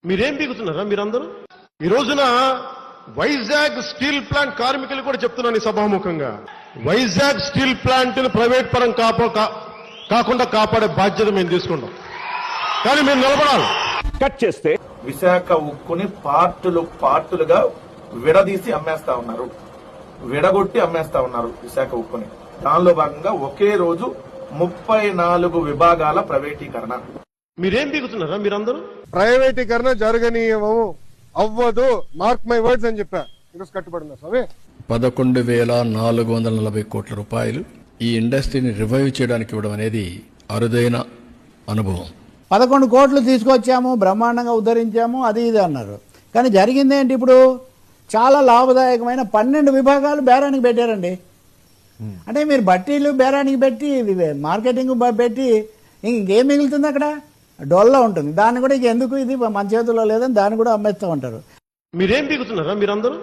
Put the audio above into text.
మీరేం పీకుతున్నారా మీరందరూ? ఈ రోజున వైజాగ్ స్టీల్ ప్లాంట్ కార్మికులు కూడా చెప్తున్నాను ఈ సభాముఖంగా, వైజాగ్ స్టీల్ ప్లాంట్ ని ప్రైవేట్ పరం కాకుండా కాపాడే బాధ్యత మేము తీసుకుంటాం. కానీ మేము నిలబడాలి. కట్ చేస్తే విశాఖ ఉక్కుని పార్టులుగా విడదీసి అమ్మేస్తా ఉన్నారు, విడగొట్టి అమ్మేస్తా ఉన్నారు విశాఖ ఉక్కుని. దానిలో భాగంగా ఒకే రోజు 34 విభాగాల ప్రైవేటీకరణ. మీరేం పీకుతున్నారా మీరందరూ? ప్రైవేటీకరణ జరగనీయము, అవ్వదు, మార్క్ మై వర్డ్స్ అని చెప్పా. ఈరోజు కట్టుబడినా స్వామి. 11,440 కోట్ల రూపాయలు ఈ ఇండస్ట్రీని రివైవ్ చేయడానికి ఇవ్వడం అనేది అరుదైన అనుభవం. 11 కోట్లు తీసుకొచ్చాము, బ్రహ్మాండంగా ఉద్ధరించాము, అది ఇది అన్నారు. కానీ జరిగింది ఏంటి? ఇప్పుడు చాలా లాభదాయకమైన 12 విభాగాలు బేరానికి పెట్టారండి. అంటే మీరు బట్టీలు బేరానికి పెట్టి మార్కెటింగ్ పెట్టి ఇంకేం మిగులుతుంది? అక్కడ డొల్లా ఉంటుంది. దాన్ని కూడా ఎందుకు, ఇది మన చేతుల్లో లేదని దాన్ని కూడా అమ్మేస్తూ ఉంటారు. మీరేం పీకుతున్నారా మీరందరూ?